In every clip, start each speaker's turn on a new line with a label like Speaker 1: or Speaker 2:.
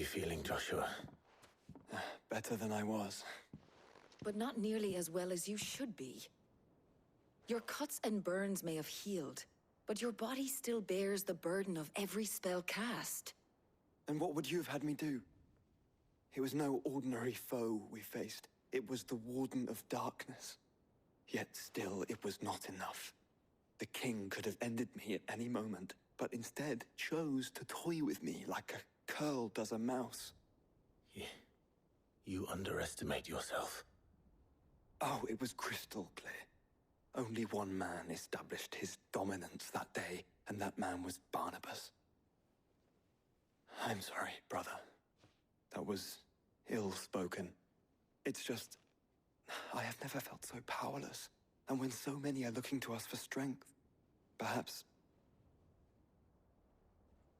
Speaker 1: feeling, Joshua?
Speaker 2: Better than I was.
Speaker 3: But not nearly as well as you should be. Your cuts and burns may have healed, but your body still bears the burden of every spell cast.
Speaker 2: And what would you have had me do? It was no ordinary foe we faced. It was the Warden of Darkness. Yet still, it was not enough. The king could have ended me at any moment, but instead chose to toy with me like a curl does a mouse.
Speaker 1: You underestimate yourself.
Speaker 2: Oh, it was crystal clear. Only one man established his dominance that day, and that man was Barnabas. I'm sorry, brother. That was ill-spoken. It's just, I have never felt so powerless. And when so many are looking to us for strength, perhaps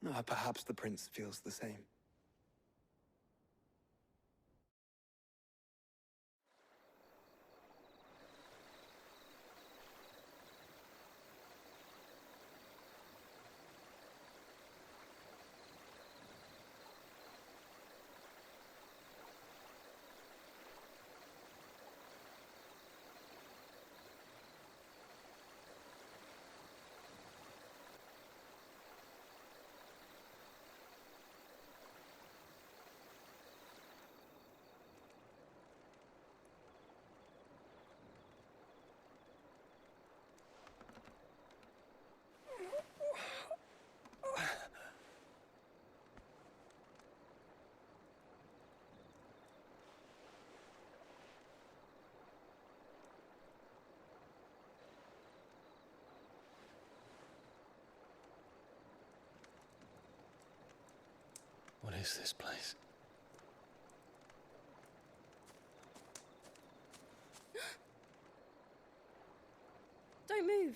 Speaker 2: the prince feels the same.
Speaker 1: What is this place?
Speaker 4: Don't move!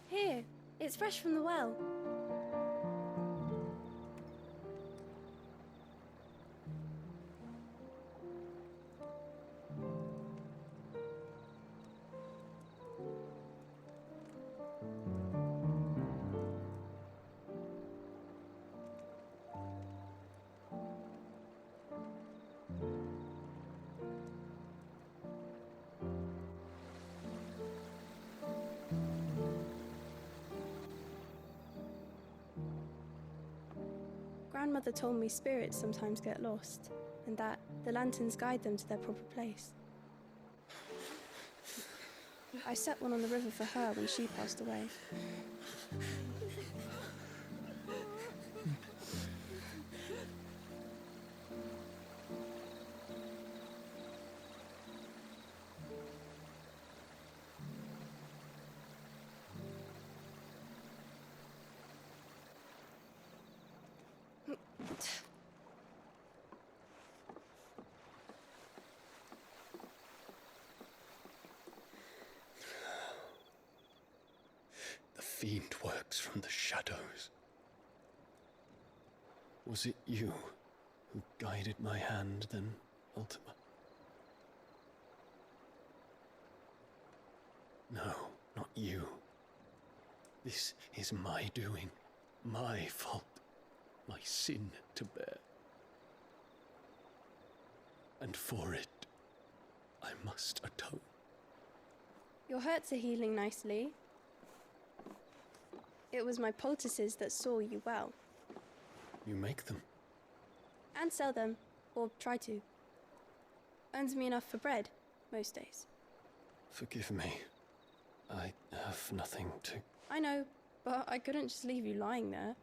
Speaker 4: Here, it's fresh from the well. Grandmother told me spirits sometimes get lost, and that the lanterns guide them to their proper place. I set one on the river for her when she passed away.
Speaker 1: The fiend works from the shadows. Was it you who guided my hand then, Ultima? No, not you. This is my doing, my fault, my sin to bear. And for it, I must atone.
Speaker 4: Your hurts are healing nicely. It was my poultices that saw you well.
Speaker 1: You make them?
Speaker 4: And sell them, or try to. Earns me enough for bread, most days.
Speaker 1: Forgive me. I have nothing to...
Speaker 4: I know, but I couldn't just leave you lying there.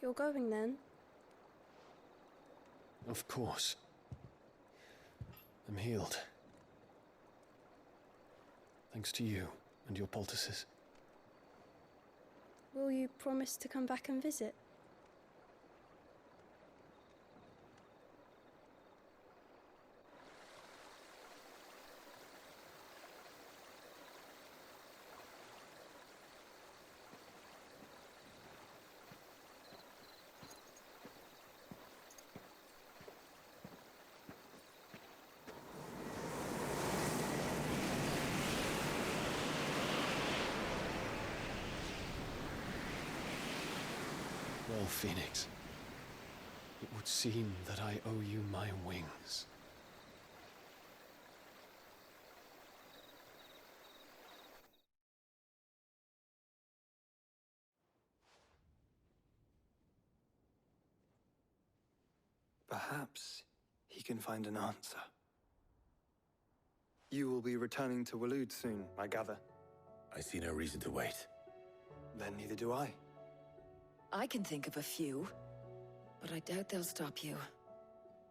Speaker 4: You're going then?
Speaker 1: Of course. I'm healed. Thanks to you and your poultices.
Speaker 4: Will you promise to come back and visit?
Speaker 1: Well, Phoenix, it would seem that I owe you my wings.
Speaker 2: Perhaps he can find an answer. You will be returning to Waloed soon, I gather.
Speaker 5: I see no reason to wait.
Speaker 2: Then neither do I.
Speaker 3: I can think of a few, but I doubt they'll stop you.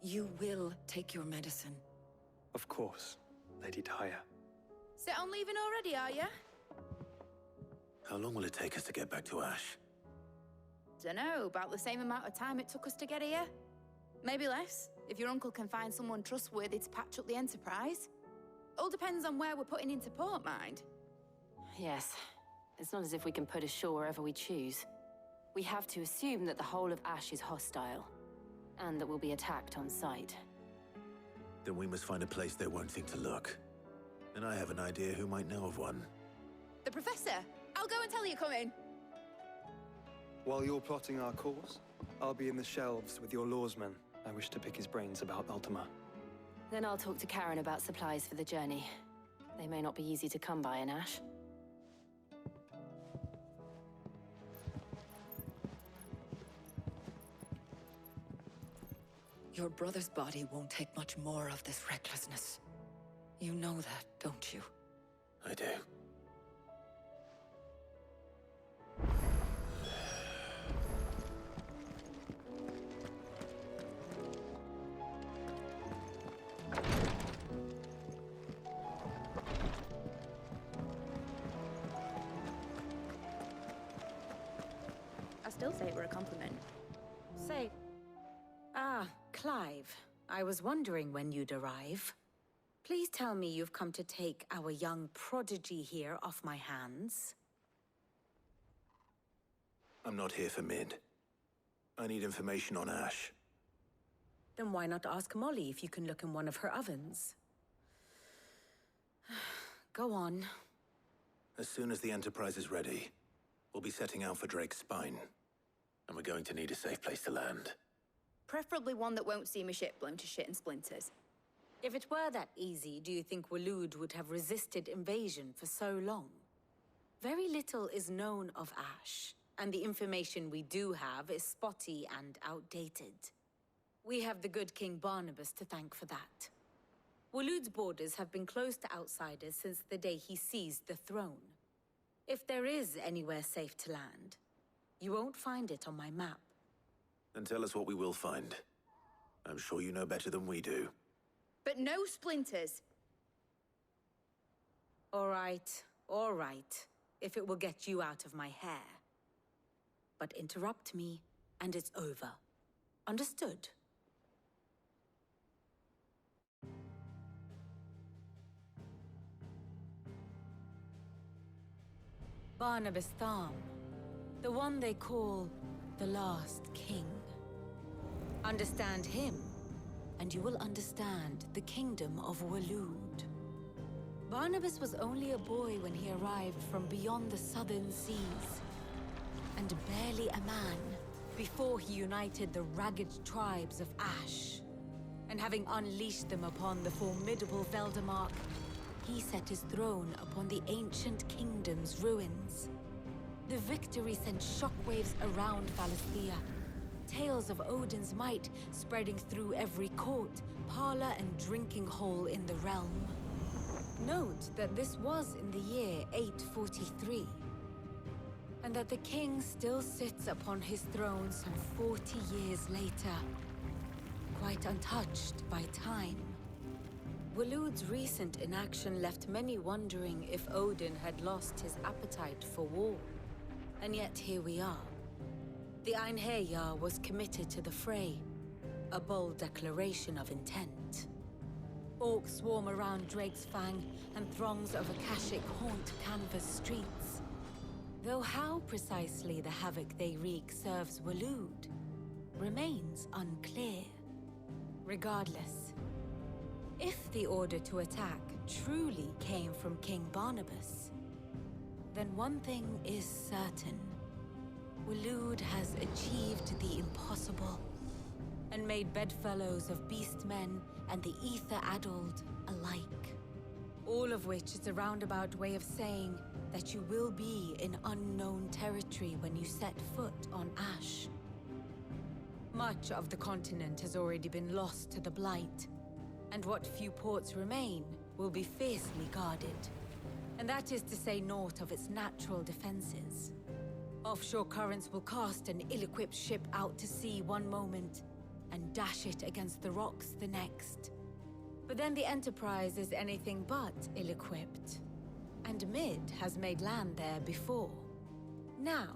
Speaker 3: You will take your medicine.
Speaker 2: Of course, Lady Daya.
Speaker 6: Set on leaving already, are you?
Speaker 5: How long will it take us to get back to Ash?
Speaker 6: Dunno, about the same amount of time it took us to get here. Maybe less, if your uncle can find someone trustworthy to patch up the Enterprise. All depends on where we're putting into port, mind.
Speaker 7: Yes. It's not as if we can put ashore wherever we choose. We have to assume that the whole of Ash is hostile, and that we'll be attacked on sight.
Speaker 5: Then we must find a place they won't think to look. And I have an idea who might know of one.
Speaker 6: The Professor! I'll go and tell you come in.
Speaker 2: While you're plotting our course, I'll be in the shelves with your lawsman. I wish to pick his brains about Ultima.
Speaker 7: Then I'll talk to Karen about supplies for the journey. They may not be easy to come by in Ash.
Speaker 3: Your brother's body won't take much more of this recklessness. You know that, don't you?
Speaker 5: I do.
Speaker 6: I still say it were a compliment.
Speaker 8: Say... Clive. I was wondering when you'd arrive. Please tell me you've come to take our young prodigy here off my hands.
Speaker 5: I'm not here for Mid. I need information on Ash.
Speaker 8: Then why not ask Molly if you can look in one of her ovens? Go on.
Speaker 5: As soon as the Enterprise is ready, we'll be setting out for Drake's Spine. And we're going to need a safe place to land.
Speaker 6: Preferably one that won't see my ship blown to shit and splinters.
Speaker 8: If it were that easy, do you think Waloed would have resisted invasion for so long? Very little is known of Ash, and the information we do have is spotty and outdated. We have the good King Barnabas to thank for that. Waloed's borders have been closed to outsiders since the day he seized the throne. If there is anywhere safe to land, you won't find it on my map.
Speaker 5: Then tell us what we will find. I'm sure you know better than we do.
Speaker 6: But no splinters.
Speaker 8: All right, if it will get you out of my hair. But interrupt me, and it's over. Understood? Barnabas Tharm, the one they call the Last King. Understand him, and you will understand the kingdom of Waloed. Barnabas was only a boy when he arrived from beyond the southern seas, and barely a man before he united the ragged tribes of Ash. And having unleashed them upon the formidable Veldamark, he set his throne upon the ancient kingdom's ruins. The victory sent shockwaves around Valisthea, tales of Odin's might spreading through every court, parlor, and drinking hole in the realm. Note that this was in the year 843, and that the king still sits upon his throne some 40 years later, quite untouched by time. Waloed's recent inaction left many wondering if Odin had lost his appetite for war. And yet here we are. The Einherjar was committed to the fray, a bold declaration of intent. Orcs swarm around Drake's Fang, and throngs of Akashic haunt canvas streets. Though how precisely the havoc they wreak serves Waloed remains unclear. Regardless, if the order to attack truly came from King Barnabas, then one thing is certain. Waloed has achieved the impossible, and made bedfellows of beastmen and the ether-addled alike. All of which is a roundabout way of saying that you will be in unknown territory when you set foot on Ash. Much of the continent has already been lost to the Blight, and what few ports remain will be fiercely guarded. And that is to say naught of its natural defenses. Offshore currents will cast an ill-equipped ship out to sea one moment, and dash it against the rocks the next. But then the Enterprise is anything but ill-equipped. And Mid has made land there before. Now,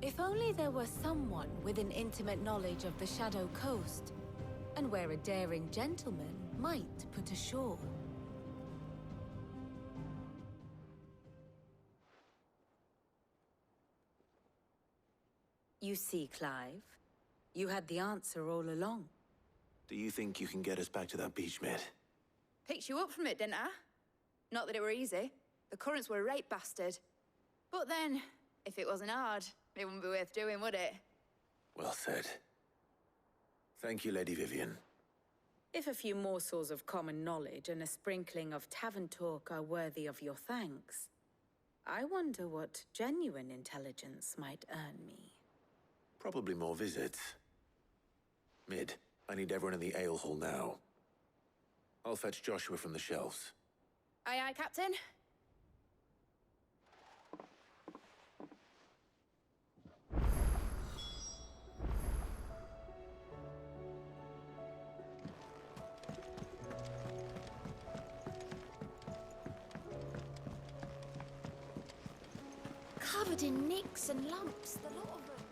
Speaker 8: if only there were someone with an intimate knowledge of the Shadow Coast, and where a daring gentleman might put ashore. You see, Clive, you had the answer all along.
Speaker 5: Do you think you can get us back to that beach, Mid?
Speaker 6: Picked you up from it, didn't I? Not that it were easy. The currents were a right bastard. But then, if it wasn't hard, it wouldn't be worth doing, would it?
Speaker 5: Well said. Thank you, Lady Vivian.
Speaker 8: If a few morsels of common knowledge and a sprinkling of tavern talk are worthy of your thanks, I wonder what genuine intelligence might earn me.
Speaker 5: Probably more visits. Mid, I need everyone in the ale hall now. I'll fetch Joshua from the shelves.
Speaker 6: Aye, aye, Captain.
Speaker 3: Covered in nicks and lumps, the lot of them.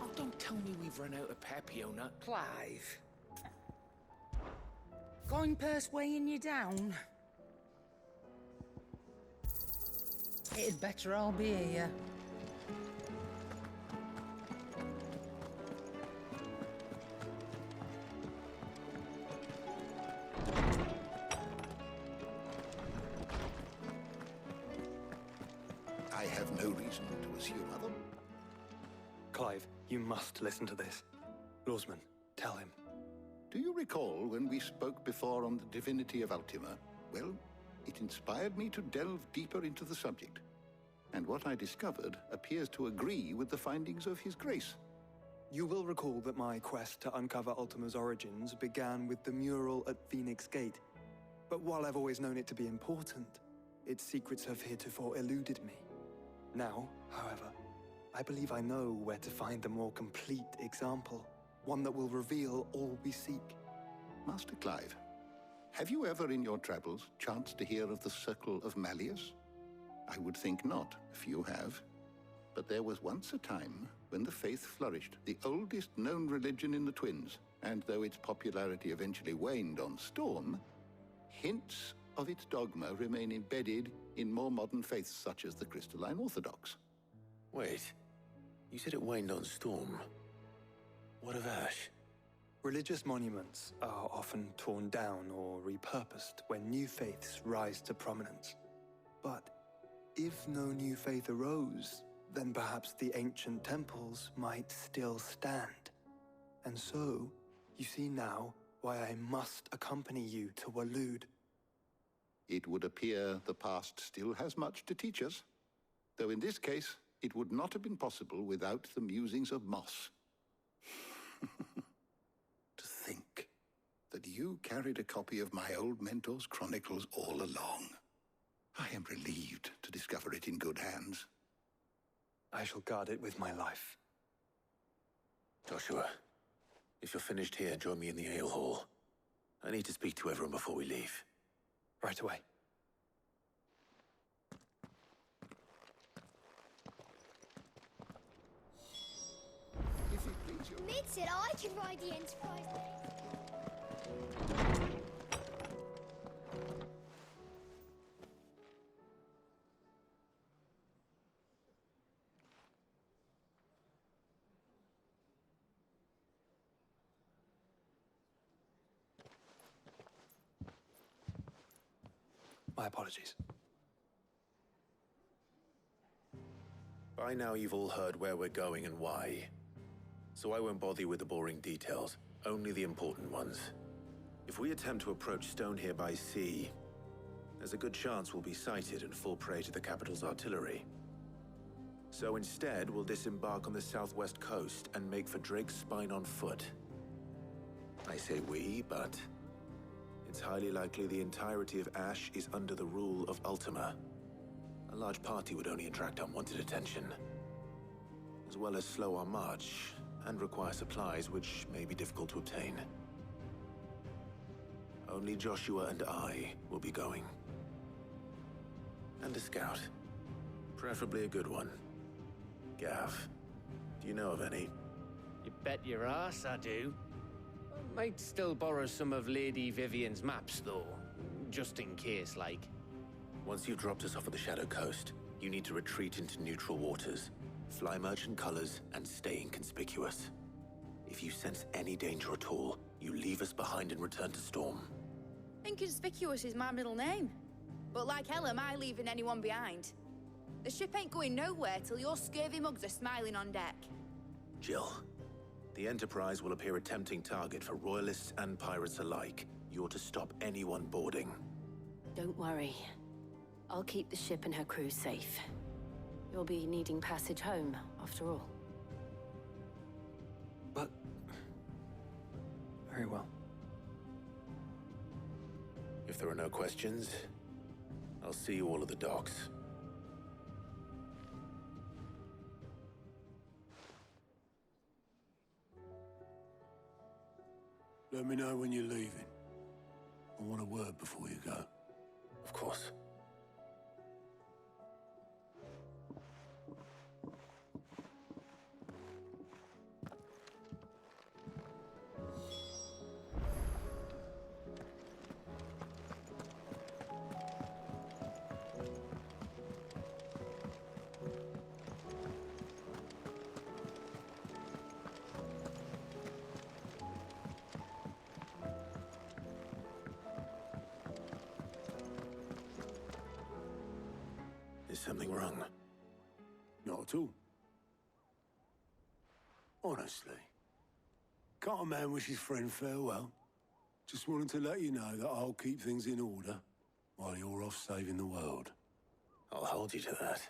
Speaker 9: Oh, don't tell me we've run out of Papiona.
Speaker 10: Clive. Going purse weighing you down? It'd better I'll be here.
Speaker 11: I have no reason to assume other.
Speaker 2: Clive, you must listen to this. Lawsman, tell him.
Speaker 11: Do you recall when we spoke before on the divinity of Ultima? Well, it inspired me to delve deeper into the subject. And what I discovered appears to agree with the findings of His Grace.
Speaker 2: You will recall that my quest to uncover Ultima's origins began with the mural at Phoenix Gate. But while I've always known it to be important, its secrets have heretofore eluded me. Now, however, I believe I know where to find the more complete example, one that will reveal all we seek.
Speaker 11: Master Clive, have you ever in your travels chanced to hear of the Circle of Malleus? I would think not, if you have. But there was once a time when the faith flourished, the oldest known religion in the Twins, and though its popularity eventually waned on Storm, hints of its dogma remain embedded in more modern faiths such as the Crystalline Orthodox.
Speaker 5: Wait, you said it waned on Storm. What of Ash?
Speaker 2: Religious monuments are often torn down or repurposed when new faiths rise to prominence. But if no new faith arose, then perhaps the ancient temples might still stand. And so, you see now why I must accompany you to Waloed.
Speaker 11: It would appear the past still has much to teach us, though in this case, it would not have been possible without the musings of Moss. To think that you carried a copy of my old mentor's chronicles all along. I am relieved to discover it in good hands.
Speaker 2: I shall guard it with my life.
Speaker 5: Joshua, if you're finished here, join me in the ale hall. I need to speak to everyone before we leave.
Speaker 2: Right away.
Speaker 11: If it please you.
Speaker 12: Mid said I could ride the Enterprise.
Speaker 2: My apologies.
Speaker 5: By now you've all heard where we're going and why. So I won't bother you with the boring details, only the important ones. If we attempt to approach Stone here by sea, there's a good chance we'll be sighted and fall prey to the capital's artillery. So instead, we'll disembark on the southwest coast and make for Drake's Spine on foot. I say we, but it's highly likely the entirety of Ash is under the rule of Ultima. A large party would only attract unwanted attention, as well as slow our march and require supplies which may be difficult to obtain. Only Joshua and I will be going. And a scout. Preferably a good one. Gav, do you know of any?
Speaker 9: You bet your ass I do. Might still borrow some of Lady Vivian's maps, though. Just in case, like.
Speaker 5: Once you've dropped us off at the Shadow Coast, you need to retreat into neutral waters, fly merchant colors, and stay inconspicuous. If you sense any danger at all, you leave us behind and return to Storm.
Speaker 6: Inconspicuous is my middle name. But like hell am I leaving anyone behind. The ship ain't going nowhere till your scurvy mugs are smiling on deck.
Speaker 5: Jill, the Enterprise will appear a tempting target for royalists and pirates alike. You're to stop anyone boarding.
Speaker 7: Don't worry. I'll keep the ship and her crew safe. You'll be needing passage home, after all.
Speaker 2: But... very well.
Speaker 5: If there are no questions, I'll see you all at the docks.
Speaker 13: Let me know when you're leaving. I want a word before you go.
Speaker 5: Of course. Is something wrong?
Speaker 13: Not at all. Honestly. Can't a man wish his friend farewell? Just wanted to let you know that I'll keep things in order while you're off saving the world.
Speaker 5: I'll hold you to that.